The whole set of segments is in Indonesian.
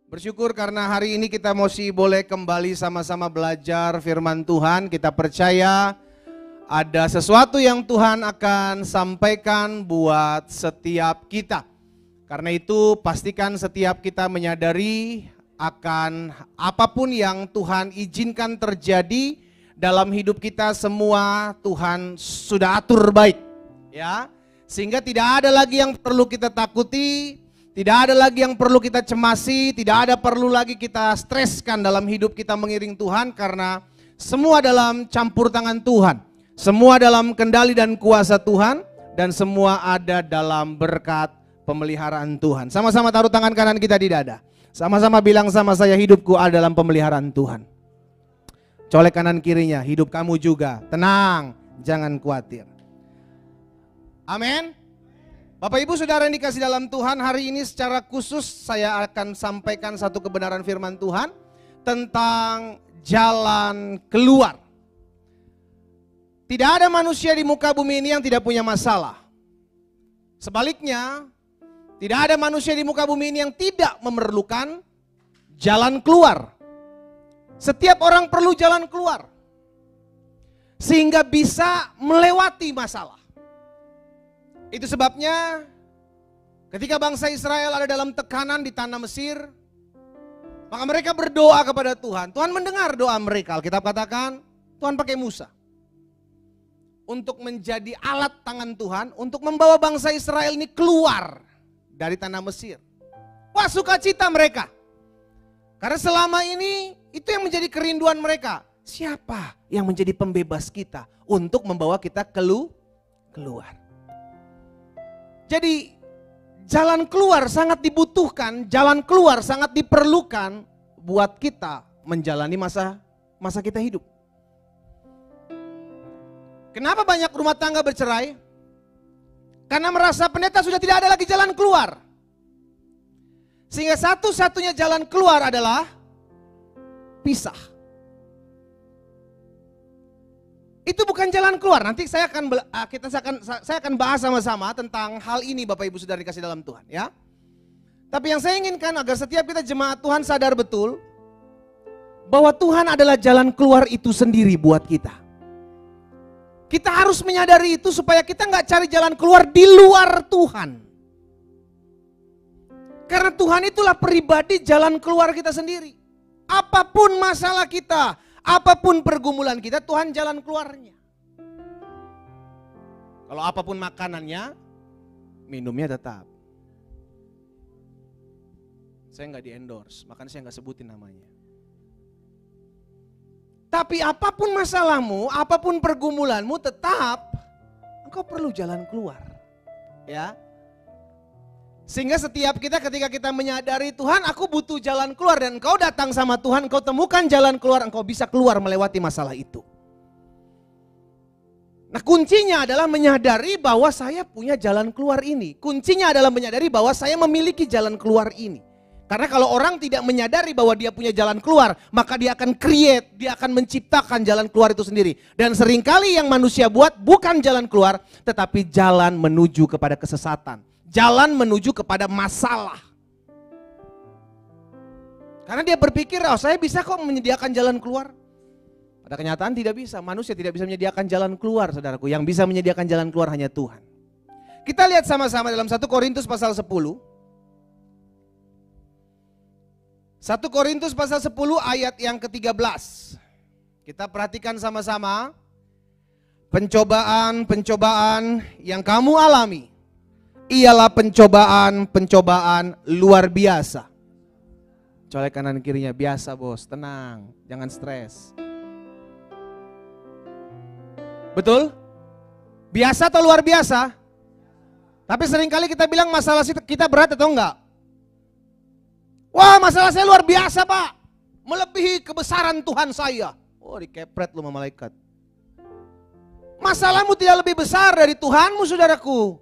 Bersyukur karena hari ini kita masih boleh kembali sama-sama belajar firman Tuhan. Kita percaya ada sesuatu yang Tuhan akan sampaikan buat setiap kita. Karena itu pastikan setiap kita menyadari akan apapun yang Tuhan izinkan terjadi dalam hidup kita, semua Tuhan sudah atur baik. Ya, sehingga tidak ada lagi yang perlu kita takuti. Tidak ada lagi yang perlu kita cemasi, tidak ada perlu lagi kita streskan dalam hidup kita mengiring Tuhan, karena semua dalam campur tangan Tuhan, semua dalam kendali dan kuasa Tuhan, dan semua ada dalam berkat pemeliharaan Tuhan. Sama-sama taruh tangan kanan kita di dada, sama-sama bilang sama saya, hidupku ada dalam pemeliharaan Tuhan. Colek kanan kirinya, hidup kamu juga, tenang, jangan khawatir. Amin. Bapak Ibu Saudara yang dikasih dalam Tuhan, hari ini secara khusus saya akan sampaikan satu kebenaran firman Tuhan tentang jalan keluar. Tidak ada manusia di muka bumi ini yang tidak punya masalah. Sebaliknya, tidak ada manusia di muka bumi ini yang tidak memerlukan jalan keluar. Setiap orang perlu jalan keluar sehingga bisa melewati masalah. Itu sebabnya ketika bangsa Israel ada dalam tekanan di tanah Mesir, maka mereka berdoa kepada Tuhan. Tuhan mendengar doa mereka. Alkitab katakan Tuhan pakai Musa untuk menjadi alat tangan Tuhan untuk membawa bangsa Israel ini keluar dari tanah Mesir. Wah, sukacita mereka. Karena selama ini itu yang menjadi kerinduan mereka. Siapa yang menjadi pembebas kita untuk membawa kita keluar? Jadi jalan keluar sangat dibutuhkan, jalan keluar sangat diperlukan buat kita menjalani masa kita hidup. Kenapa banyak rumah tangga bercerai? Karena merasa pendeta sudah tidak ada lagi jalan keluar. Sehingga satu-satunya jalan keluar adalah pisah. Itu bukan jalan keluar. Nanti saya akan bahas sama-sama tentang hal ini, Bapak Ibu Saudara dikasih dalam Tuhan, ya. Tapi yang saya inginkan agar setiap kita jemaat Tuhan sadar betul bahwa Tuhan adalah jalan keluar itu sendiri buat kita. Kita harus menyadari itu supaya kita nggak cari jalan keluar di luar Tuhan. Karena Tuhan itulah pribadi jalan keluar kita sendiri. Apapun masalah kita, apapun pergumulan kita, Tuhan jalan keluarnya. Kalau apapun makanannya, minumnya tetap. Saya nggak di-endorse, makanya saya nggak sebutin namanya. Tapi apapun masalahmu, apapun pergumulanmu, tetap engkau perlu jalan keluar. Ya. Sehingga setiap kita ketika kita menyadari Tuhan, aku butuh jalan keluar, dan engkau datang sama Tuhan, engkau temukan jalan keluar, engkau bisa keluar melewati masalah itu. Nah, kuncinya adalah menyadari bahwa saya punya jalan keluar ini. Kuncinya adalah menyadari bahwa saya memiliki jalan keluar ini. Karena kalau orang tidak menyadari bahwa dia punya jalan keluar, maka dia akan create, dia akan menciptakan jalan keluar itu sendiri. Dan seringkali yang manusia buat bukan jalan keluar, tetapi jalan menuju kepada kesesatan. Jalan menuju kepada masalah. Karena dia berpikir, oh saya bisa kok menyediakan jalan keluar. Pada kenyataan tidak bisa, manusia tidak bisa menyediakan jalan keluar, saudaraku. Yang bisa menyediakan jalan keluar hanya Tuhan. Kita lihat sama-sama dalam 1 Korintus pasal 10. 1 Korintus pasal 10 ayat yang ke-13. Kita perhatikan sama-sama. Pencobaan-pencobaan yang kamu alami ialah pencobaan-pencobaan luar biasa. Colek kanan kirinya, biasa bos, tenang, jangan stres. Betul? Biasa atau luar biasa? Tapi seringkali kita bilang masalah kita berat atau enggak? Wah, masalah saya luar biasa pak, melebihi kebesaran Tuhan saya. Oh, dikepret lu sama malaikat. Masalahmu tidak lebih besar dari Tuhanmu, saudaraku.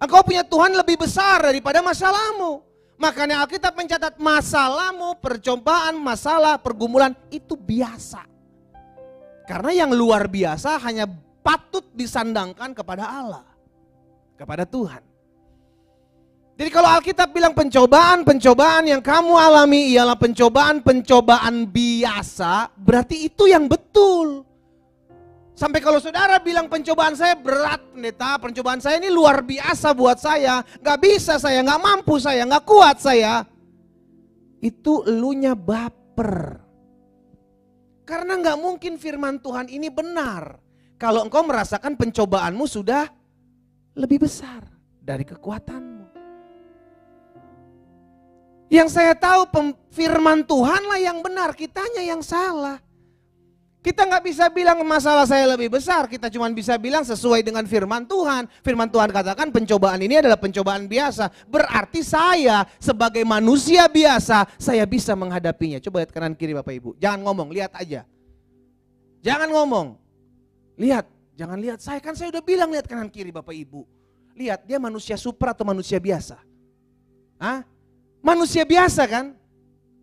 Engkau punya Tuhan lebih besar daripada masalahmu. Makanya Alkitab mencatat masalahmu, percobaan, masalah, pergumulan itu biasa. Karena yang luar biasa hanya patut disandangkan kepada Allah, kepada Tuhan. Jadi kalau Alkitab bilang pencobaan yang kamu alami ialah pencobaan biasa, berarti itu yang betul. Sampai kalau saudara bilang pencobaan saya berat pendeta, pencobaan saya ini luar biasa buat saya, gak bisa saya, gak mampu saya, gak kuat saya. Itu elunya baper. Karena gak mungkin firman Tuhan ini benar. Kalau engkau merasakan pencobaanmu sudah lebih besar dari kekuatanmu. Yang saya tahu firman Tuhanlah yang benar, kitanya yang salah. Kita nggak bisa bilang masalah saya lebih besar, kita cuma bisa bilang sesuai dengan firman Tuhan. Firman Tuhan katakan pencobaan ini adalah pencobaan biasa. Berarti saya sebagai manusia biasa, saya bisa menghadapinya. Coba lihat kanan kiri Bapak Ibu, jangan ngomong, lihat aja. Jangan ngomong, lihat, jangan lihat saya, kan saya udah bilang lihat kanan kiri Bapak Ibu. Lihat dia manusia super atau manusia biasa? Hah? Manusia biasa kan?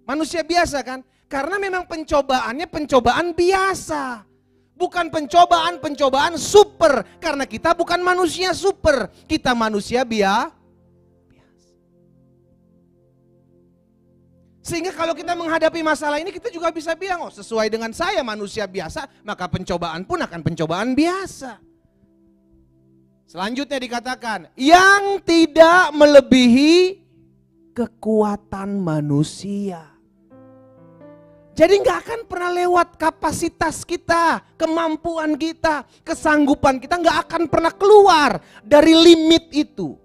Manusia biasa kan? Karena memang pencobaannya pencobaan biasa. Bukan pencobaan super. Karena kita bukan manusia super. Kita manusia biasa. Sehingga kalau kita menghadapi masalah ini kita juga bisa bilang, oh sesuai dengan saya manusia biasa, maka pencobaan pun akan pencobaan biasa. Selanjutnya dikatakan, yang tidak melebihi kekuatan manusia. Jadi nggak akan pernah lewat kapasitas kita, kemampuan kita, kesanggupan kita, nggak akan pernah keluar dari limit itu.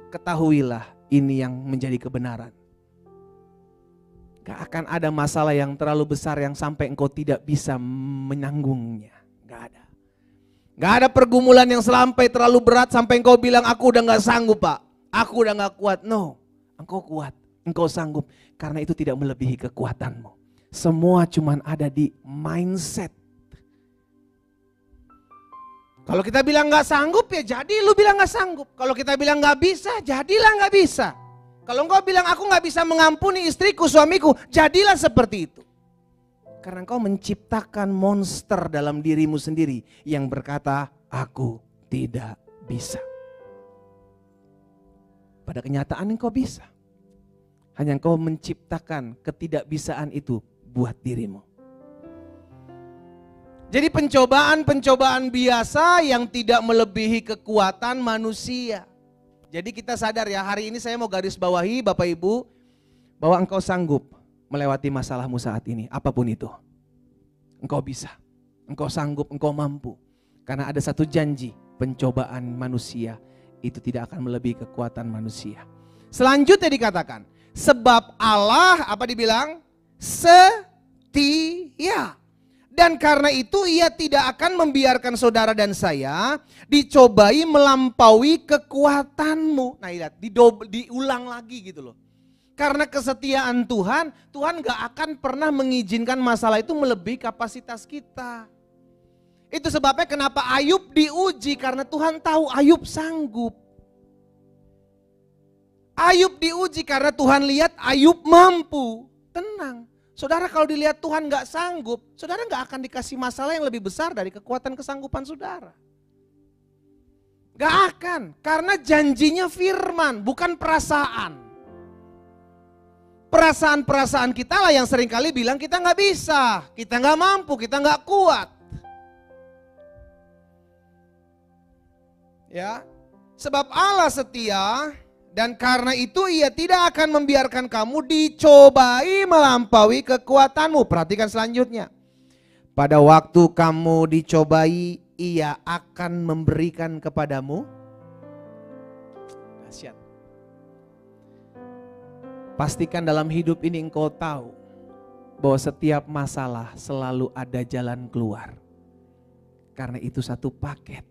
Ketahuilah ini yang menjadi kebenaran. Gak akan ada masalah yang terlalu besar yang sampai engkau tidak bisa menanggungnya. Gak ada. Gak ada pergumulan yang sampai terlalu berat sampai engkau bilang aku udah gak sanggup Pak. Aku udah gak kuat. No, engkau kuat, engkau sanggup. Karena itu tidak melebihi kekuatanmu. Semua cuman ada di mindset. Kalau kita bilang gak sanggup ya jadi lu bilang gak sanggup. Kalau kita bilang gak bisa, jadilah gak bisa. Kalau engkau bilang aku gak bisa mengampuni istriku, suamiku, jadilah seperti itu. Karena engkau menciptakan monster dalam dirimu sendiri yang berkata aku tidak bisa. Pada kenyataan engkau bisa. Hanya engkau menciptakan ketidakbisaan itu buat dirimu. Jadi pencobaan biasa yang tidak melebihi kekuatan manusia. Jadi kita sadar ya, hari ini saya mau garis bawahi Bapak Ibu, bahwa engkau sanggup melewati masalahmu saat ini, apapun itu. Engkau bisa, engkau sanggup, engkau mampu. Karena ada satu janji, pencobaan manusia itu tidak akan melebihi kekuatan manusia. Selanjutnya dikatakan, sebab Allah, apa dibilang? Setia. Dan karena itu ia tidak akan membiarkan saudara dan saya dicobai melampaui kekuatanmu. Nah lihat, diulang lagi gitu loh. Karena kesetiaan Tuhan, Tuhan gak akan pernah mengizinkan masalah itu melebihi kapasitas kita. Itu sebabnya kenapa Ayub diuji, karena Tuhan tahu Ayub sanggup. Ayub diuji karena Tuhan lihat Ayub mampu. Tenang. Saudara kalau dilihat Tuhan gak sanggup, saudara gak akan dikasih masalah yang lebih besar dari kekuatan kesanggupan saudara. Gak akan, karena janjinya firman, bukan perasaan. Perasaan-perasaan kita lah yang seringkali bilang kita gak bisa, kita gak mampu, kita gak kuat. Ya, sebab Allah setia. Dan karena itu ia tidak akan membiarkan kamu dicobai melampaui kekuatanmu. Perhatikan selanjutnya. Pada waktu kamu dicobai, ia akan memberikan kepadamu. Dahsyat. Pastikan dalam hidup ini engkau tahu bahwa setiap masalah selalu ada jalan keluar. Karena itu satu paket.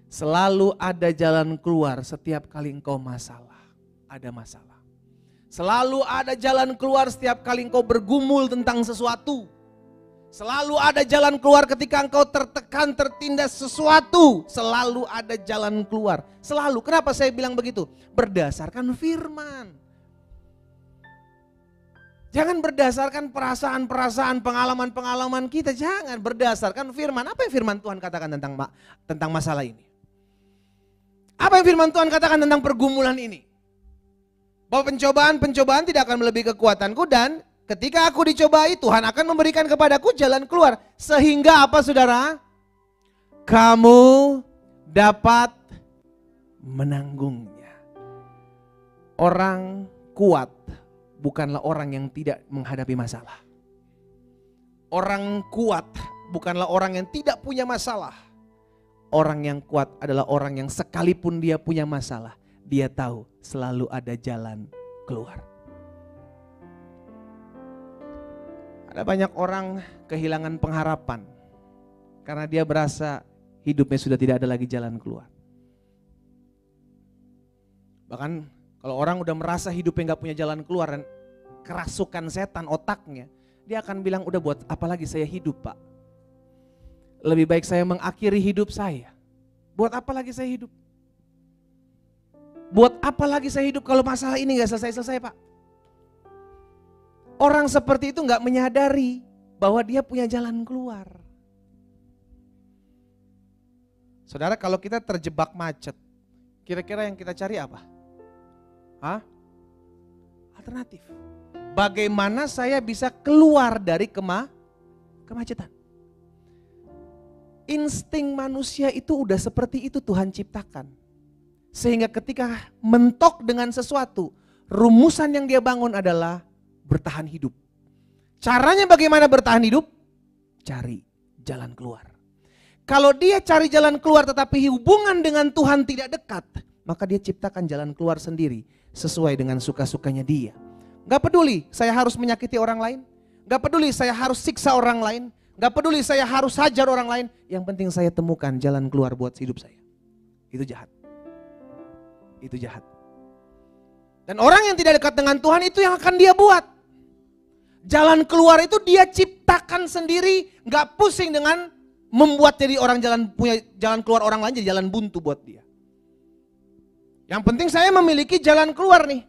Selalu ada jalan keluar setiap kali engkau ada masalah. Selalu ada jalan keluar setiap kali engkau bergumul tentang sesuatu. Selalu ada jalan keluar ketika engkau tertekan, tertindas sesuatu. Selalu ada jalan keluar. Selalu. Kenapa saya bilang begitu? Berdasarkan firman. Jangan berdasarkan perasaan-perasaan, pengalaman-pengalaman kita. Jangan, berdasarkan firman. Apa yang firman Tuhan katakan tentang masalah ini? Apa yang firman Tuhan katakan tentang pergumulan ini? Bahwa pencobaan tidak akan melebihi kekuatanku, dan ketika aku dicobai, Tuhan akan memberikan kepadaku jalan keluar. Sehingga apa saudara? Kamu dapat menanggungnya. Orang kuat bukanlah orang yang tidak menghadapi masalah. Orang kuat bukanlah orang yang tidak punya masalah. Orang yang kuat adalah orang yang sekalipun dia punya masalah, dia tahu selalu ada jalan keluar. Ada banyak orang kehilangan pengharapan karena dia berasa hidupnya sudah tidak ada lagi jalan keluar. Bahkan kalau orang udah merasa hidupnya gak punya jalan keluar dan kerasukan setan otaknya, dia akan bilang, udah buat apa lagi saya hidup, Pak? Lebih baik saya mengakhiri hidup saya. Buat apa lagi saya hidup? Buat apa lagi saya hidup kalau masalah ini gak selesai-selesai, Pak? Orang seperti itu gak menyadari bahwa dia punya jalan keluar. Saudara, kalau kita terjebak macet, kira-kira yang kita cari apa? Hah? Alternatif. Bagaimana saya bisa keluar dari kemacetan? Insting manusia itu udah seperti itu Tuhan ciptakan. Sehingga ketika mentok dengan sesuatu, rumusan yang dia bangun adalah bertahan hidup. Caranya bagaimana bertahan hidup? Cari jalan keluar. Kalau dia cari jalan keluar tetapi hubungan dengan Tuhan tidak dekat, maka dia ciptakan jalan keluar sendiri sesuai dengan suka-sukanya dia. Gak peduli saya harus menyakiti orang lain, gak peduli saya harus siksa orang lain, gak peduli saya harus hajar orang lain, yang penting saya temukan jalan keluar buat hidup saya. Itu jahat. Itu jahat. Dan orang yang tidak dekat dengan Tuhan itu yang akan dia buat. Jalan keluar itu dia ciptakan sendiri, gak pusing dengan membuat jadi orang punya jalan keluar orang lain jadi jalan buntu buat dia. Yang penting saya memiliki jalan keluar nih.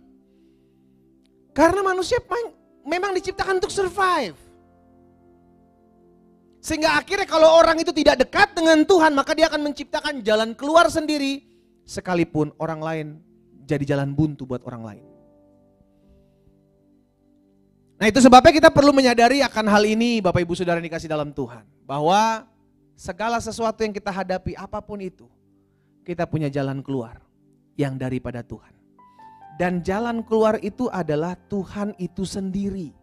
Karena manusia memang diciptakan untuk survive. Sehingga akhirnya kalau orang itu tidak dekat dengan Tuhan, maka dia akan menciptakan jalan keluar sendiri. Sekalipun orang lain jadi jalan buntu buat orang lain. Nah itu sebabnya kita perlu menyadari akan hal ini Bapak Ibu Saudara yang dikasih dalam Tuhan. Bahwa segala sesuatu yang kita hadapi apapun itu, kita punya jalan keluar yang daripada Tuhan. Dan jalan keluar itu adalah Tuhan itu sendiri.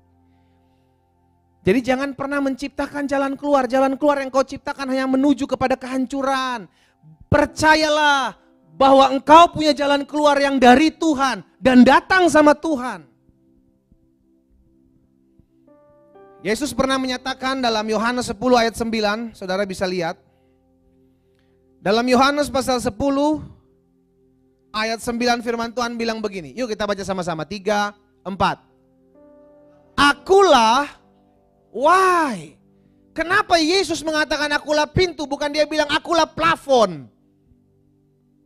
Jadi jangan pernah menciptakan jalan keluar yang kau ciptakan hanya menuju kepada kehancuran. Percayalah bahwa engkau punya jalan keluar yang dari Tuhan dan datang sama Tuhan. Yesus pernah menyatakan dalam Yohanes 10 ayat 9, saudara bisa lihat. Dalam Yohanes pasal 10 ayat 9 firman Tuhan bilang begini. Yuk kita baca sama-sama. 3, 4. Akulah, why? Kenapa Yesus mengatakan akulah pintu? Bukan dia bilang akulah plafon.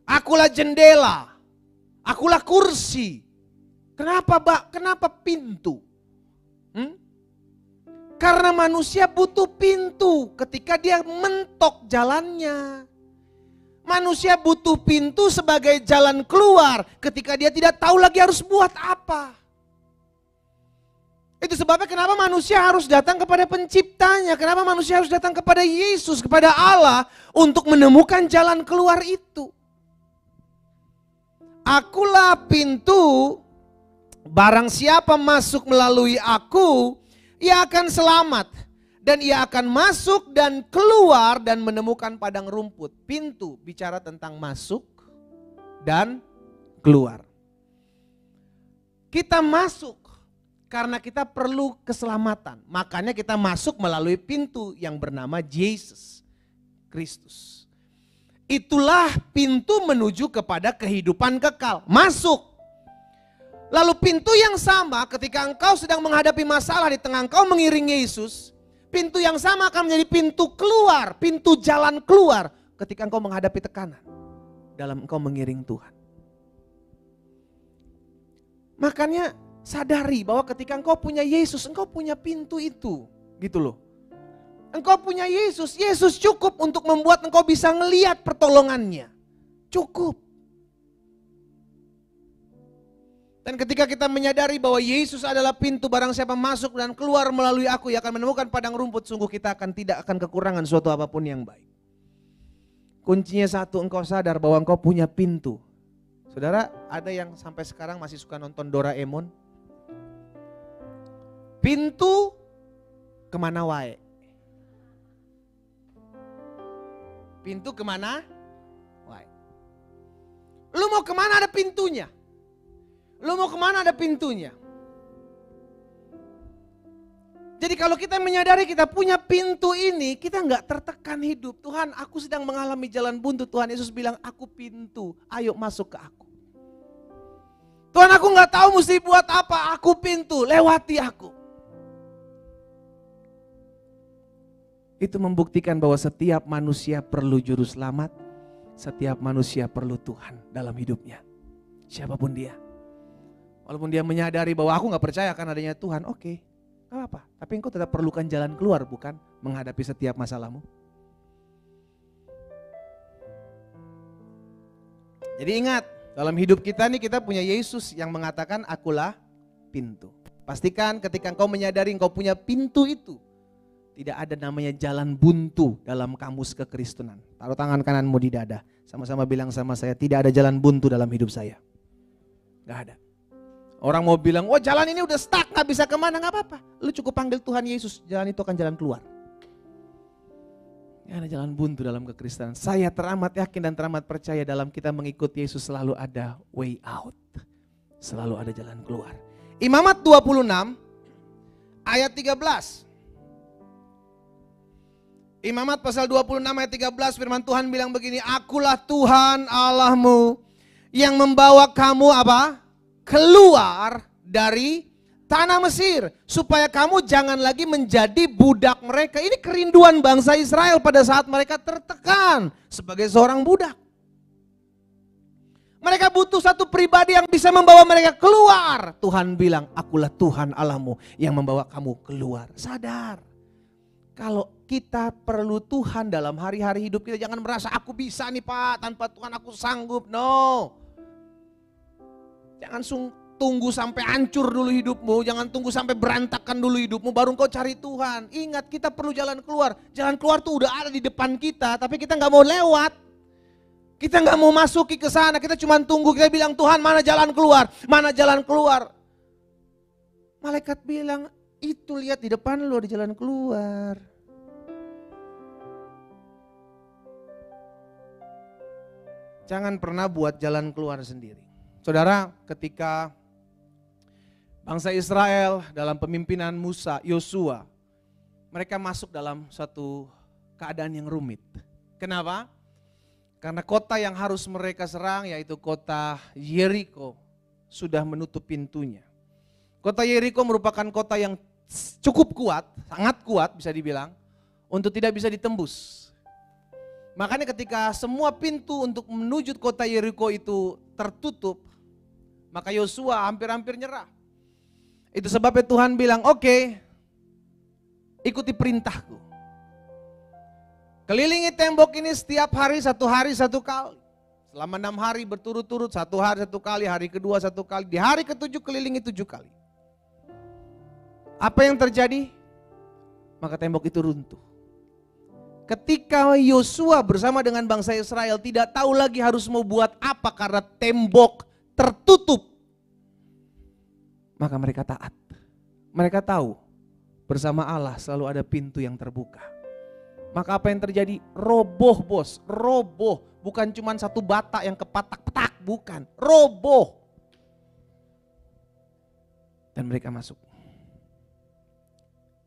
Akulah jendela. Akulah kursi. Kenapa, Pak? Kenapa pintu? Karena manusia butuh pintu ketika dia mentok jalannya. Manusia butuh pintu sebagai jalan keluar ketika dia tidak tahu lagi harus buat apa. Itu sebabnya kenapa manusia harus datang kepada penciptanya. Kenapa manusia harus datang kepada Yesus, kepada Allah untuk menemukan jalan keluar itu. Akulah pintu, barang siapa masuk melalui aku, ia akan selamat. Dan ia akan masuk dan keluar dan menemukan padang rumput. Pintu bicara tentang masuk dan keluar. Kita masuk karena kita perlu keselamatan. Makanya kita masuk melalui pintu yang bernama Yesus Kristus. Itulah pintu menuju kepada kehidupan kekal. Masuk. Lalu pintu yang sama ketika engkau sedang menghadapi masalah di tengah engkau mengiring Yesus. Pintu yang sama akan menjadi pintu keluar, pintu jalan keluar ketika engkau menghadapi tekanan dalam engkau mengiring Tuhan. Makanya sadari bahwa ketika engkau punya Yesus, engkau punya pintu itu, gitu loh. Engkau punya Yesus, Yesus cukup untuk membuat engkau bisa ngelihat pertolongannya. Cukup. Dan ketika kita menyadari bahwa Yesus adalah pintu, barang siapa masuk dan keluar melalui aku, ia akan menemukan padang rumput, sungguh kita tidak akan kekurangan suatu apapun yang baik. Kuncinya satu, engkau sadar bahwa engkau punya pintu. Saudara, ada yang sampai sekarang masih suka nonton Doraemon? Pintu kemana wae? Pintu kemana wae? Lu mau kemana ada pintunya? Lu mau kemana ada pintunya? Jadi kalau kita menyadari kita punya pintu ini, kita nggak tertekan hidup. Tuhan, aku sedang mengalami jalan buntu. Tuhan Yesus bilang, aku pintu, ayo masuk ke aku. Tuhan, aku nggak tahu mesti buat apa, aku pintu, lewati aku. Itu membuktikan bahwa setiap manusia perlu juru selamat, setiap manusia perlu Tuhan dalam hidupnya. Siapapun dia. Walaupun dia menyadari bahwa aku gak percaya akan adanya Tuhan, oke, gak apa-apa. Tapi engkau tetap perlukan jalan keluar, bukan menghadapi setiap masalahmu. Jadi ingat, dalam hidup kita nih kita punya Yesus yang mengatakan akulah pintu. Pastikan ketika engkau menyadari engkau punya pintu itu, tidak ada namanya jalan buntu dalam kamus kekristenan. Taruh tangan kananmu di dada, sama-sama bilang sama saya, tidak ada jalan buntu dalam hidup saya. Gak ada. Orang mau bilang, wah jalan ini udah stuck, gak bisa kemana, gak apa-apa. Lu cukup panggil Tuhan Yesus, jalan itu akan jalan keluar. Gak ada jalan buntu dalam kekristenan. Saya teramat yakin dan teramat percaya dalam kita mengikuti Yesus selalu ada way out. Selalu ada jalan keluar. Imamat 26 ayat 13. Imamat pasal 26 ayat 13 firman Tuhan bilang begini, akulah Tuhan Allahmu yang membawa kamu apa? Keluar dari tanah Mesir, supaya kamu jangan lagi menjadi budak mereka. Ini kerinduan bangsa Israel pada saat mereka tertekan sebagai seorang budak. Mereka butuh satu pribadi yang bisa membawa mereka keluar. Tuhan bilang, akulah Tuhan Allahmu yang membawa kamu keluar. Sadar, kalau kita perlu Tuhan dalam hari-hari hidup kita, jangan merasa aku bisa nih Pak, tanpa Tuhan aku sanggup. No. Jangan tunggu sampai hancur dulu hidupmu, jangan tunggu sampai berantakan dulu hidupmu baru kau cari Tuhan. Ingat, kita perlu jalan keluar. Jalan keluar tuh udah ada di depan kita, tapi kita nggak mau lewat. Kita nggak mau masuki ke sana, kita cuma tunggu, kita bilang Tuhan mana jalan keluar, mana jalan keluar. Malaikat bilang, itu lihat di depan lu ada jalan keluar. Jangan pernah buat jalan keluar sendiri. Saudara, ketika bangsa Israel dalam pemimpinan Musa, Yosua, mereka masuk dalam satu keadaan yang rumit. Kenapa? Karena kota yang harus mereka serang, yaitu kota Yeriko, sudah menutup pintunya. Kota Yeriko merupakan kota yang cukup kuat, sangat kuat bisa dibilang, untuk tidak bisa ditembus. Makanya ketika semua pintu untuk menuju kota Yeriko itu tertutup, maka Yosua hampir-hampir nyerah. Itu sebabnya Tuhan bilang, oke, ikuti perintahku. Kelilingi tembok ini setiap hari satu kali. Selama 6 hari berturut-turut, 1 hari 1 kali, hari kedua 1 kali. Di hari ke-7 kelilingi 7 kali. Apa yang terjadi? Maka tembok itu runtuh. Ketika Yosua bersama dengan bangsa Israel tidak tahu lagi harus mau buat apa karena tembok tertutup, maka mereka taat. Mereka tahu bersama Allah selalu ada pintu yang terbuka. Maka apa yang terjadi? Roboh bos, roboh. Bukan cuma satu bata yang kepatak-petak, bukan. Roboh. Dan mereka masuk.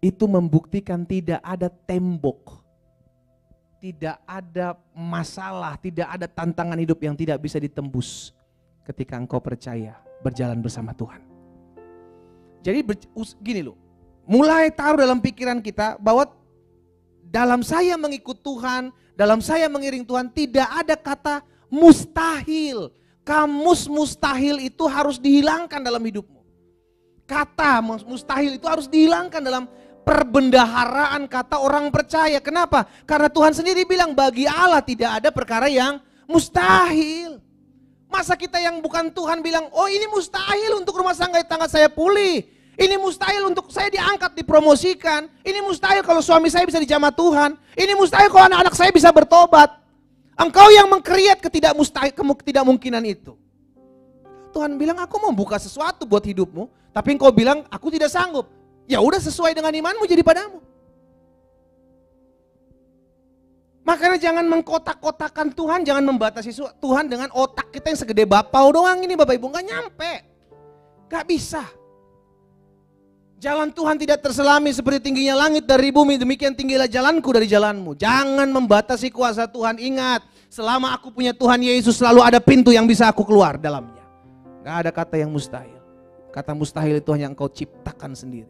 Itu membuktikan tidak ada tembok. Tidak ada masalah, tidak ada tantangan hidup yang tidak bisa ditembus ketika engkau percaya berjalan bersama Tuhan. Jadi gini loh, mulai taruh dalam pikiran kita bahwa dalam saya mengikut Tuhan, dalam saya mengiring Tuhan tidak ada kata mustahil. Kamus mustahil itu harus dihilangkan dalam hidupmu. Kata mustahil itu harus dihilangkan dalam perbendaharaan kata orang percaya. Kenapa? Karena Tuhan sendiri bilang bagi Allah tidak ada perkara yang mustahil. Masa kita yang bukan Tuhan bilang, oh ini mustahil untuk rumah tangga saya pulih. Ini mustahil untuk saya diangkat, dipromosikan. Ini mustahil kalau suami saya bisa dijamah Tuhan. Ini mustahil kalau anak-anak saya bisa bertobat. Engkau yang meng-create ketidakmungkinan itu. Tuhan bilang, aku mau buka sesuatu buat hidupmu. Tapi engkau bilang, aku tidak sanggup. Ya udah, sesuai dengan imanmu jadi padamu. Makanya jangan mengkotak-kotakan Tuhan, jangan membatasi Tuhan dengan otak kita yang segede bapau doang ini Bapak Ibu. Gak nyampe, gak bisa. Jalan Tuhan tidak terselami seperti tingginya langit dari bumi, demikian tinggilah jalanku dari jalanmu. Jangan membatasi kuasa Tuhan. Ingat, selama aku punya Tuhan Yesus selalu ada pintu yang bisa aku keluar dalamnya. Gak ada kata yang mustahil. Kata mustahil itu hanya engkau ciptakan sendiri.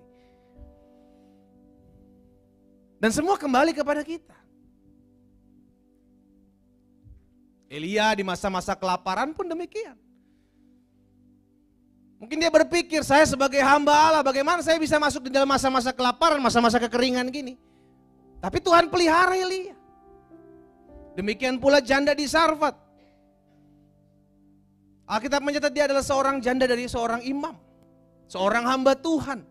Dan semua kembali kepada kita. Elia di masa-masa kelaparan pun demikian. Mungkin dia berpikir, saya sebagai hamba Allah, bagaimana saya bisa masuk di dalam masa-masa kelaparan, masa-masa kekeringan gini. Tapi Tuhan pelihara Elia. Demikian pula janda di Sarfat. Alkitab mencatat dia adalah seorang janda dari seorang imam. Seorang hamba Tuhan.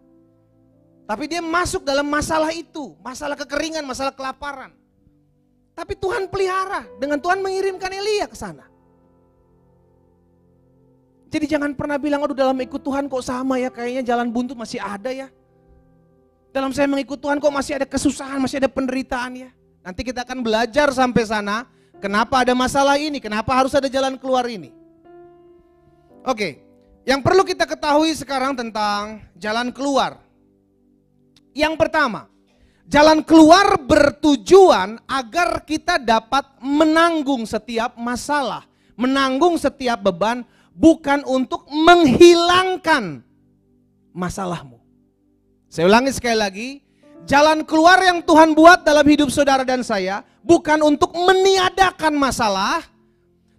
Tapi dia masuk dalam masalah itu, masalah kekeringan, masalah kelaparan. Tapi Tuhan pelihara, dengan Tuhan mengirimkan Elia ke sana. Jadi jangan pernah bilang, aduh dalam ikut Tuhan kok sama ya, kayaknya jalan buntu masih ada ya. Dalam saya mengikut Tuhan kok masih ada kesusahan, masih ada penderitaan ya. Nanti kita akan belajar sampai sana, kenapa ada masalah ini, kenapa harus ada jalan keluar ini. Oke, yang perlu kita ketahui sekarang tentang jalan keluar. Yang pertama, jalan keluar bertujuan agar kita dapat menanggung setiap masalah, menanggung setiap beban, bukan untuk menghilangkan masalahmu. Saya ulangi sekali lagi, jalan keluar yang Tuhan buat dalam hidup saudara dan saya bukan untuk meniadakan masalah,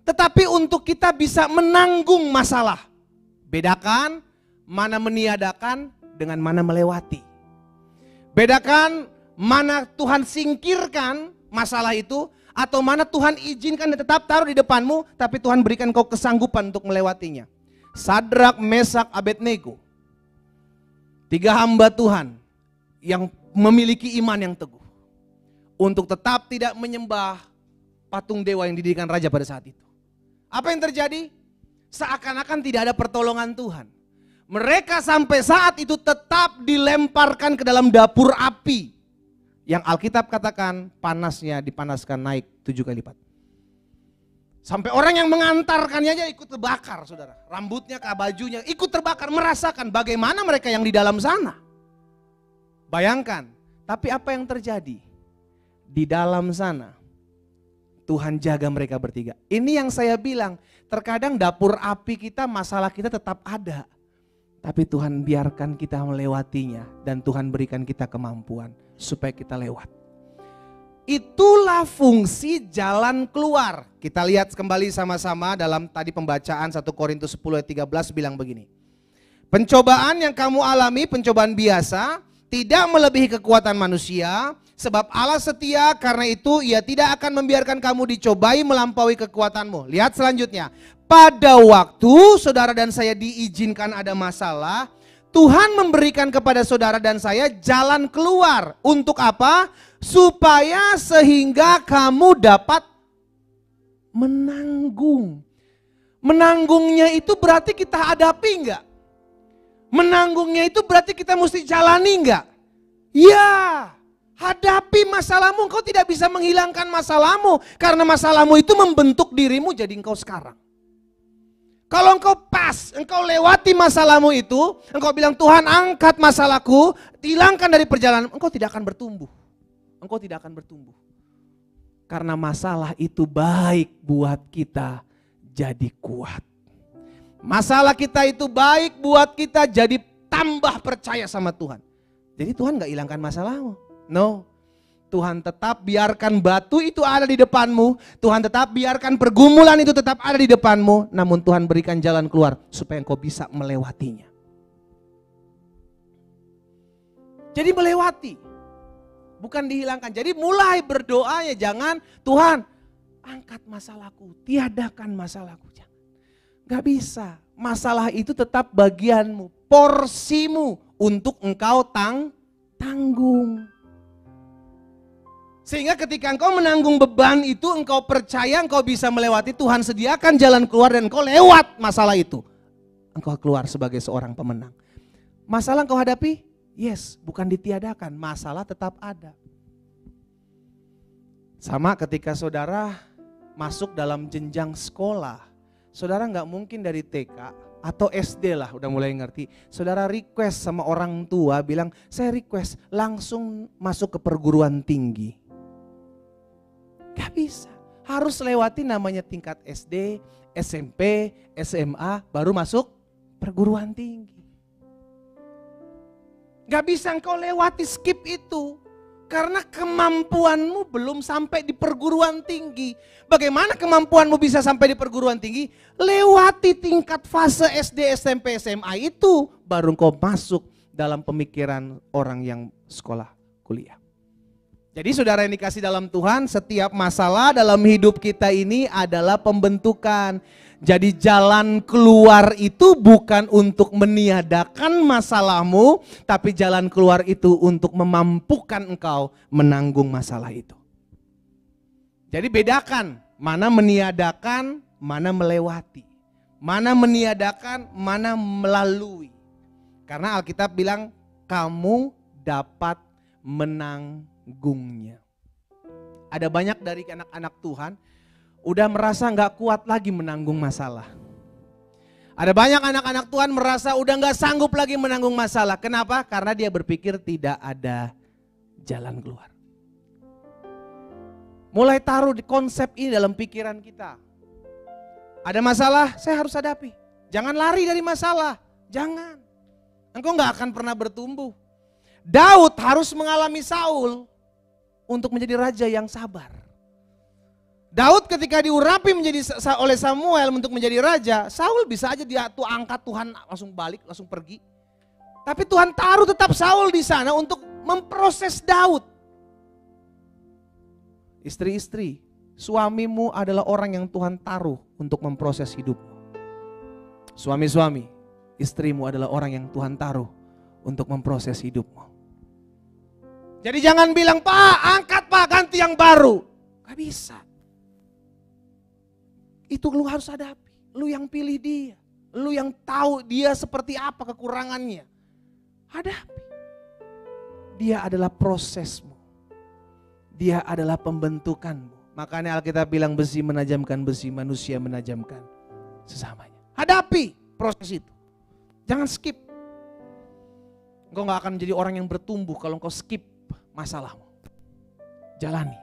tetapi untuk kita bisa menanggung masalah. Bedakan mana meniadakan dengan mana melewati. Bedakan mana Tuhan singkirkan masalah itu, atau mana Tuhan izinkan dan tetap taruh di depanmu, tapi Tuhan berikan kau kesanggupan untuk melewatinya. Sadrak, Mesak, Abednego. 3 hamba Tuhan yang memiliki iman yang teguh. Untuk tetap tidak menyembah patung dewa yang didirikan raja pada saat itu. Apa yang terjadi? Seakan-akan tidak ada pertolongan Tuhan. Mereka sampai saat itu tetap dilemparkan ke dalam dapur api. Yang Alkitab katakan panasnya dipanaskan naik 7 kali lipat. Sampai orang yang mengantarkannya aja ikut terbakar saudara. Rambutnya, bajunya ikut terbakar, merasakan bagaimana mereka yang di dalam sana. Bayangkan, tapi apa yang terjadi? Di dalam sana Tuhan jaga mereka bertiga. Ini yang saya bilang, terkadang dapur api kita, masalah kita tetap ada. Tapi Tuhan biarkan kita melewatinya dan Tuhan berikan kita kemampuan supaya kita lewat. Itulah fungsi jalan keluar. Kita lihat kembali sama-sama dalam tadi pembacaan 1 Korintus 10 ayat 13 bilang begini. Pencobaan yang kamu alami, pencobaan biasa, tidak melebihi kekuatan manusia, sebab Allah setia, karena itu Ia tidak akan membiarkan kamu dicobai melampaui kekuatanmu. Lihat selanjutnya. Pada waktu saudara dan saya diizinkan ada masalah, Tuhan memberikan kepada saudara dan saya jalan keluar. Untuk apa? Supaya sehingga kamu dapat menanggung. Menanggungnya itu berarti kita hadapi enggak? Menanggungnya itu berarti kita mesti jalani enggak? Ya, hadapi masalahmu. Engkau tidak bisa menghilangkan masalahmu, karena masalahmu itu membentuk dirimu jadi engkau sekarang. Kalau engkau pas, engkau lewati masalahmu itu, engkau bilang Tuhan angkat masalahku, hilangkan dari perjalanan, engkau tidak akan bertumbuh. Engkau tidak akan bertumbuh. Karena masalah itu baik buat kita jadi kuat. Masalah kita itu baik buat kita jadi tambah percaya sama Tuhan. Jadi Tuhan gak hilangkan masalahmu. No. Tuhan tetap biarkan batu itu ada di depanmu. Tuhan tetap biarkan pergumulan itu tetap ada di depanmu. Namun Tuhan berikan jalan keluar supaya engkau bisa melewatinya. Jadi melewati. Bukan dihilangkan. Jadi mulai berdoa ya, jangan Tuhan angkat masalahku, tiadakan masalahku. Jangan. Gak bisa. Masalah itu tetap bagianmu, porsimu untuk engkau tanggung. Sehingga ketika engkau menanggung beban itu, engkau percaya engkau bisa melewati, Tuhan sediakan jalan keluar dan engkau lewat masalah itu. Engkau keluar sebagai seorang pemenang. Masalah engkau hadapi? Yes, bukan ditiadakan, masalah tetap ada. Sama ketika saudara masuk dalam jenjang sekolah. Saudara nggak mungkin dari TK atau SD lah udah mulai ngerti. Saudara request sama orang tua bilang, saya request langsung masuk ke perguruan tinggi. Gak bisa, harus lewati namanya tingkat SD, SMP, SMA, baru masuk perguruan tinggi. Gak bisa engkau lewati skip itu, karena kemampuanmu belum sampai di perguruan tinggi. Bagaimana kemampuanmu bisa sampai di perguruan tinggi? Lewati tingkat fase SD, SMP, SMA itu, baru engkau masuk dalam pemikiran orang yang sekolah kuliah. Jadi saudara yang dikasih dalam Tuhan, setiap masalah dalam hidup kita ini adalah pembentukan. Jadi jalan keluar itu bukan untuk meniadakan masalahmu, tapi jalan keluar itu untuk memampukan engkau menanggung masalah itu. Jadi bedakan mana meniadakan, mana melewati. Mana meniadakan, mana melalui. Karena Alkitab bilang kamu dapat menanggungnya. Ada banyak dari anak-anak Tuhan udah merasa gak kuat lagi menanggung masalah. Ada banyak anak-anak Tuhan merasa udah gak sanggup lagi menanggung masalah. Kenapa? Karena dia berpikir tidak ada jalan keluar. Mulai taruh di konsep ini dalam pikiran kita. Ada masalah, saya harus hadapi. Jangan lari dari masalah, jangan. Engkau gak akan pernah bertumbuh. Daud harus mengalami Saul untuk menjadi raja yang sabar. Daud ketika diurapi oleh Samuel untuk menjadi raja, Saul bisa aja dia tuh angkat, Tuhan langsung balik, langsung pergi. Tapi Tuhan taruh tetap Saul di sana untuk memproses Daud. Istri-istri, suamimu adalah orang yang Tuhan taruh untuk memproses hidupmu. Suami-suami, istrimu adalah orang yang Tuhan taruh untuk memproses hidupmu. Jadi jangan bilang, Pak angkat Pak, ganti yang baru. Gak bisa. Itu lu harus hadapi. Lu yang pilih dia. Lu yang tahu dia seperti apa kekurangannya. Hadapi. Dia adalah prosesmu. Dia adalah pembentukanmu. Makanya Alkitab bilang besi menajamkan besi, manusia menajamkan sesamanya. Hadapi proses itu. Jangan skip. Engkau gak akan menjadi orang yang bertumbuh kalau engkau skip masalahmu. Jalani,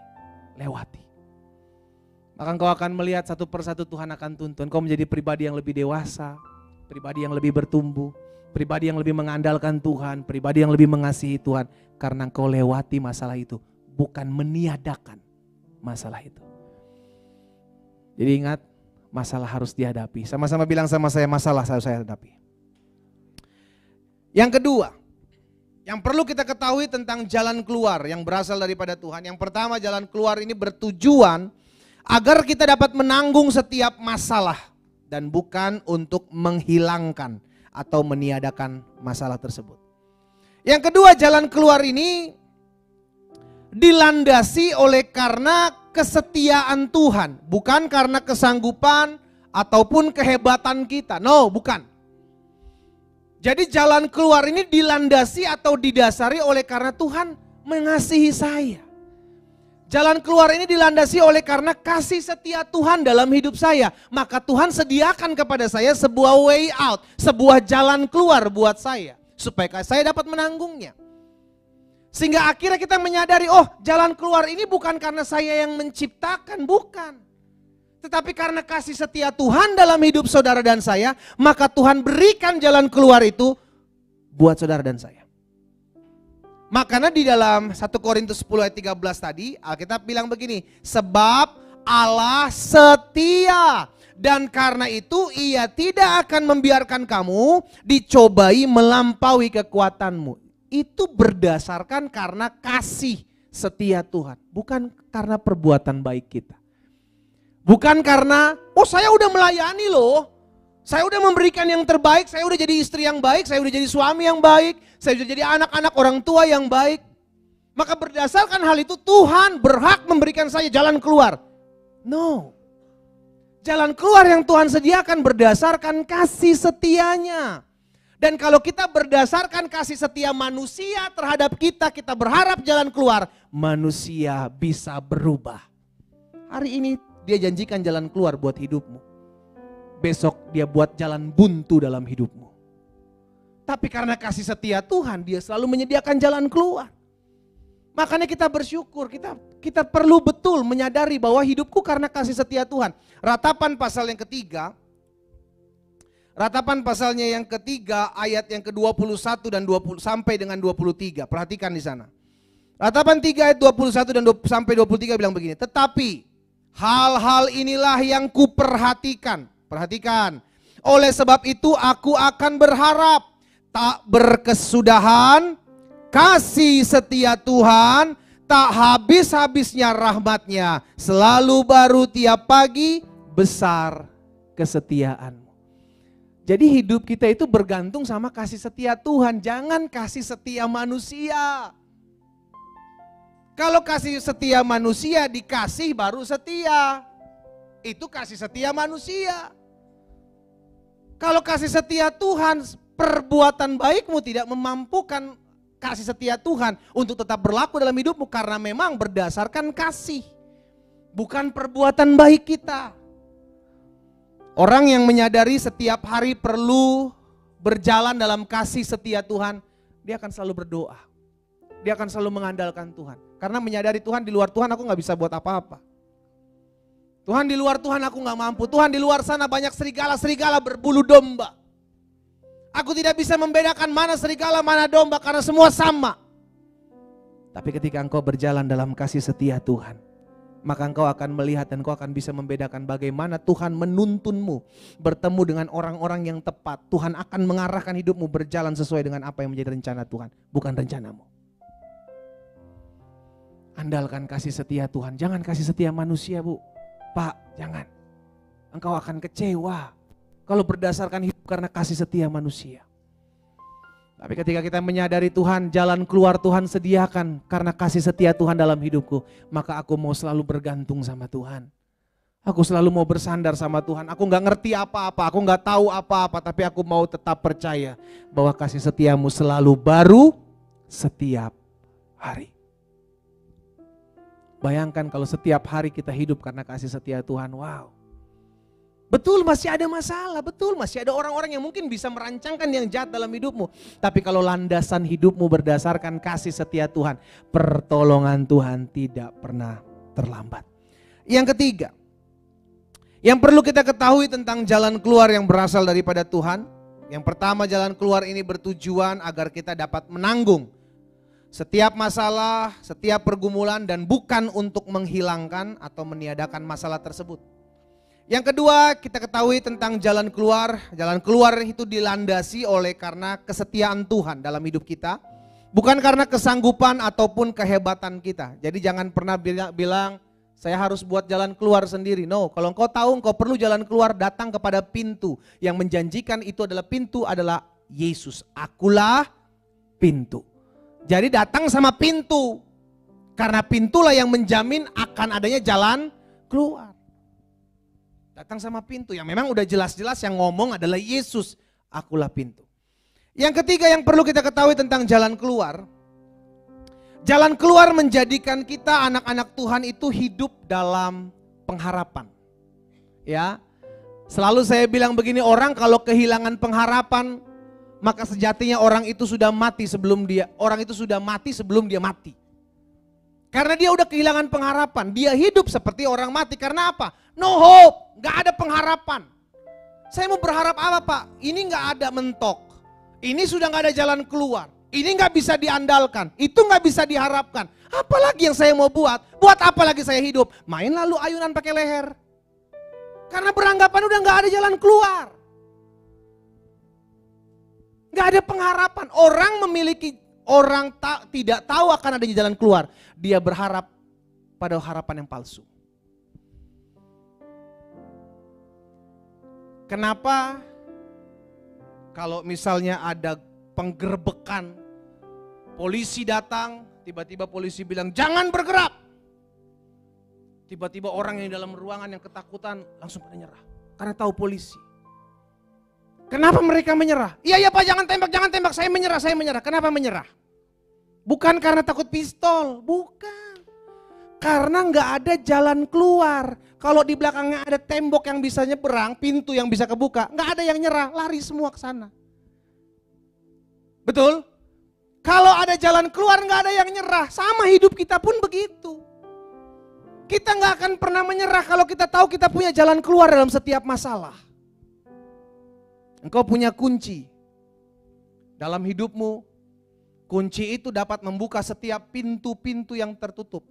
lewati. Maka engkau akan melihat satu persatu Tuhan akan tuntun. Engkau menjadi pribadi yang lebih dewasa, pribadi yang lebih bertumbuh, pribadi yang lebih mengandalkan Tuhan, pribadi yang lebih mengasihi Tuhan. Karena engkau lewati masalah itu, bukan meniadakan masalah itu. Jadi ingat, masalah harus dihadapi. Sama-sama bilang sama saya, masalah harus saya hadapi. Yang kedua, yang perlu kita ketahui tentang jalan keluar yang berasal daripada Tuhan. Yang pertama, jalan keluar ini bertujuan agar kita dapat menanggung setiap masalah dan bukan untuk menghilangkan atau meniadakan masalah tersebut. Yang kedua, jalan keluar ini dilandasi oleh karena kesetiaan Tuhan, bukan karena kesanggupan ataupun kehebatan kita. No, bukan. Jadi jalan keluar ini dilandasi atau didasari oleh karena Tuhan mengasihi saya. Jalan keluar ini dilandasi oleh karena kasih setia Tuhan dalam hidup saya. Maka Tuhan sediakan kepada saya sebuah way out, sebuah jalan keluar buat saya. Supaya saya dapat menanggungnya. Sehingga akhirnya kita menyadari, oh jalan keluar ini bukan karena saya yang menciptakan, bukan. Tetapi karena kasih setia Tuhan dalam hidup saudara dan saya, maka Tuhan berikan jalan keluar itu buat saudara dan saya. Makanya di dalam 1 Korintus 10 ayat 13 tadi, Alkitab bilang begini, sebab Allah setia dan karena itu ia tidak akan membiarkan kamu dicobai melampaui kekuatanmu. Itu berdasarkan karena kasih setia Tuhan, bukan karena perbuatan baik kita. Bukan karena, oh saya udah melayani loh, Saya udah memberikan yang terbaik, saya udah jadi istri yang baik, saya udah jadi suami yang baik, saya udah jadi anak-anak orang tua yang baik. Maka berdasarkan hal itu Tuhan berhak memberikan saya jalan keluar. No. Jalan keluar yang Tuhan sediakan berdasarkan kasih setianya. Dan kalau kita berdasarkan kasih setia manusia terhadap kita, kita berharap jalan keluar, manusia bisa berubah. Hari ini dia janjikan jalan keluar buat hidupmu. Besok dia buat jalan buntu dalam hidupmu. Tapi karena kasih setia Tuhan, dia selalu menyediakan jalan keluar. Makanya kita bersyukur, kita perlu betul menyadari bahwa hidupku karena kasih setia Tuhan. Ratapan pasal yang ketiga, Ratapan pasalnya yang ketiga ayat yang ke-21 dan 20 sampai dengan 23. Perhatikan di sana. Ratapan 3 ayat 21 dan sampai 23 bilang begini. Tetapi hal-hal inilah yang kuperhatikan. Perhatikan. Oleh sebab itu aku akan berharap tak berkesudahan kasih setia Tuhan, tak habis-habisnya rahmatnya, selalu baru tiap pagi, besar kesetiaanmu. Jadi hidup kita itu bergantung sama kasih setia Tuhan, jangan kasih setia manusia. Kalau kasih setia manusia dikasih baru setia, itu kasih setia manusia. Kalau kasih setia Tuhan, perbuatan baikmu tidak memampukan kasih setia Tuhan untuk tetap berlaku dalam hidupmu karena memang berdasarkan kasih, bukan perbuatan baik kita. Orang yang menyadari setiap hari perlu berjalan dalam kasih setia Tuhan, dia akan selalu berdoa. Dia akan selalu mengandalkan Tuhan. Karena menyadari Tuhan, di luar Tuhan aku gak bisa buat apa-apa. Tuhan di luar Tuhan aku gak mampu. Tuhan di luar sana banyak serigala-serigala berbulu domba. Aku tidak bisa membedakan mana serigala, mana domba karena semua sama. Tapi ketika engkau berjalan dalam kasih setia Tuhan, maka engkau akan melihat dan engkau akan bisa membedakan bagaimana Tuhan menuntunmu bertemu dengan orang-orang yang tepat. Tuhan akan mengarahkan hidupmu berjalan sesuai dengan apa yang menjadi rencana Tuhan, bukan rencanamu. Andalkan kasih setia Tuhan, jangan kasih setia manusia, Bu. Pak, jangan. Engkau akan kecewa kalau berdasarkan hidup karena kasih setia manusia. Tapi ketika kita menyadari Tuhan, jalan keluar Tuhan sediakan karena kasih setia Tuhan dalam hidupku, maka aku mau selalu bergantung sama Tuhan. Aku selalu mau bersandar sama Tuhan. Aku gak ngerti apa-apa, aku gak tahu apa-apa, tapi aku mau tetap percaya bahwa kasih setiamu selalu baru setiap hari. Bayangkan kalau setiap hari kita hidup karena kasih setia Tuhan, wow. Betul masih ada masalah, betul masih ada orang-orang yang mungkin bisa merancangkan yang jahat dalam hidupmu. Tapi kalau landasan hidupmu berdasarkan kasih setia Tuhan, pertolongan Tuhan tidak pernah terlambat. Yang ketiga, yang perlu kita ketahui tentang jalan keluar yang berasal daripada Tuhan. Yang pertama, jalan keluar ini bertujuan agar kita dapat menanggung setiap masalah, setiap pergumulan dan bukan untuk menghilangkan atau meniadakan masalah tersebut. Yang kedua, kita ketahui tentang jalan keluar. Jalan keluar itu dilandasi oleh karena kesetiaan Tuhan dalam hidup kita. Bukan karena kesanggupan ataupun kehebatan kita. Jadi jangan pernah bilang saya harus buat jalan keluar sendiri. No, kalau engkau tahu engkau perlu jalan keluar, datang kepada pintu. Yang menjanjikan itu adalah pintu adalah Yesus. Akulah pintu. Jadi datang sama pintu. Karena pintulah yang menjamin akan adanya jalan keluar. Datang sama pintu yang memang udah jelas-jelas yang ngomong adalah Yesus. Akulah pintu. Yang ketiga yang perlu kita ketahui tentang jalan keluar. Jalan keluar menjadikan kita anak-anak Tuhan itu hidup dalam pengharapan. Ya, selalu saya bilang begini, orang kalau kehilangan pengharapan, maka sejatinya orang itu sudah mati sebelum dia mati. Karena dia udah kehilangan pengharapan, dia hidup seperti orang mati. Karena apa? No hope, gak ada pengharapan. Saya mau berharap apa, Pak? Ini gak ada mentok, ini sudah gak ada jalan keluar, ini gak bisa diandalkan, itu gak bisa diharapkan. Apalagi yang saya mau buat apa lagi saya hidup? Main lalu ayunan pakai leher. Karena beranggapan udah gak ada jalan keluar. Gak ada pengharapan. Orang tidak tahu akan adanya jalan keluar. Dia berharap pada harapan yang palsu. Kenapa Kalau misalnya ada penggerbekan, polisi datang, tiba-tiba polisi bilang jangan bergerak. Tiba-tiba orang yang di dalam ruangan yang ketakutan langsung pada nyerah. Karena tahu polisi. Kenapa mereka menyerah? Iya Pak, jangan tembak, saya menyerah. Kenapa menyerah? Bukan karena takut pistol, bukan. Karena nggak ada jalan keluar. Kalau di belakangnya ada tembok yang bisa nyebrang, pintu yang bisa kebuka, nggak ada yang nyerah, lari semua ke sana. Betul? Kalau ada jalan keluar nggak ada yang nyerah, sama hidup kita pun begitu. Kita nggak akan pernah menyerah kalau kita tahu kita punya jalan keluar dalam setiap masalah. Engkau punya kunci dalam hidupmu. Kunci itu dapat membuka setiap pintu-pintu yang tertutup.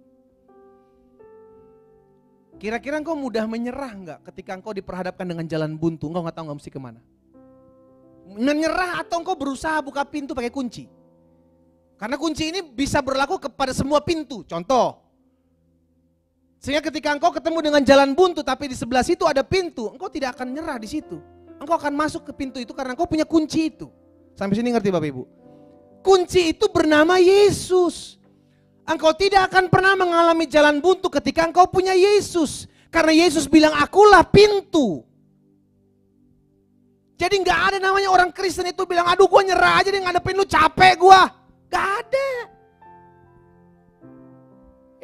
Kira-kira engkau mudah menyerah nggak ketika engkau diperhadapkan dengan jalan buntu, engkau nggak tahu nggak mesti kemana? Menyerah atau engkau berusaha buka pintu pakai kunci? Karena kunci ini bisa berlaku kepada semua pintu. Contoh, sehingga ketika engkau ketemu dengan jalan buntu tapi di sebelah situ ada pintu, engkau tidak akan nyerah di situ. Engkau akan masuk ke pintu itu karena engkau punya kunci itu. Sampai sini ngerti Bapak Ibu? Kunci itu bernama Yesus. Engkau tidak akan pernah mengalami jalan buntu ketika engkau punya Yesus. Karena Yesus bilang, akulah pintu. Jadi gak ada namanya orang Kristen itu bilang, aduh gue nyerah aja deh ngadepin lu, capek gue. Gak ada.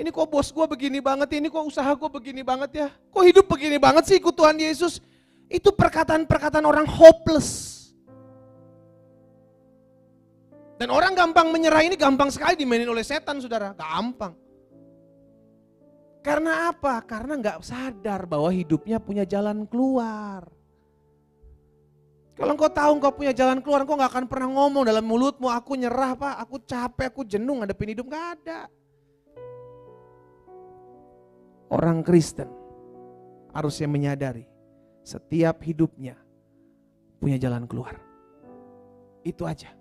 Ini kok bos gue begini banget, ini kok usaha gue begini banget ya. Kok hidup begini banget sih ikut Tuhan Yesus. Itu perkataan-perkataan orang hopeless. Dan orang gampang menyerah ini gampang sekali dimainin oleh setan saudara, gampang. Karena apa? Karena gak sadar bahwa hidupnya punya jalan keluar. Kalau engkau tahu engkau punya jalan keluar, engkau gak akan pernah ngomong dalam mulutmu, aku nyerah Pak, aku capek, aku jenuh ngadepin hidup, gak ada. Orang Kristen harusnya menyadari setiap hidupnya punya jalan keluar. Itu aja.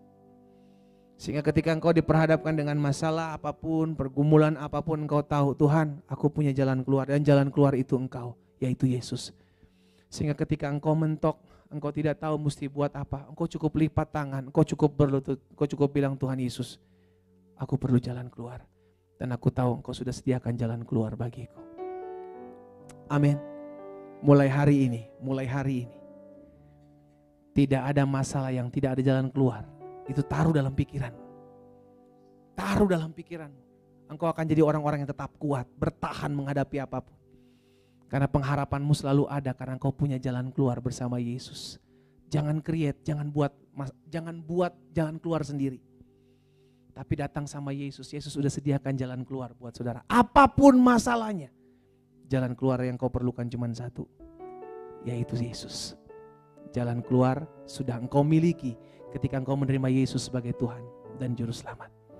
Sehingga ketika engkau diperhadapkan dengan masalah apapun, pergumulan apapun, engkau tahu Tuhan, aku punya jalan keluar dan jalan keluar itu engkau, yaitu Yesus. Sehingga ketika engkau mentok, engkau tidak tahu mesti buat apa, engkau cukup lipat tangan, engkau cukup berlutut, engkau cukup bilang Tuhan Yesus, aku perlu jalan keluar. Dan aku tahu engkau sudah sediakan jalan keluar bagiku. Amin. Mulai hari ini, tidak ada masalah yang tidak ada jalan keluar. Itu taruh dalam pikiranmu. Taruh dalam pikiranmu. Engkau akan jadi orang-orang yang tetap kuat, bertahan menghadapi apapun. Karena pengharapanmu selalu ada karena engkau punya jalan keluar bersama Yesus. Jangan create, jangan buat jalan keluar sendiri. Tapi datang sama Yesus. Yesus sudah sediakan jalan keluar buat saudara. Apapun masalahnya, jalan keluar yang kau perlukan cuma satu, yaitu Yesus. Jalan keluar sudah engkau miliki ketika engkau menerima Yesus sebagai Tuhan dan Juru Selamat.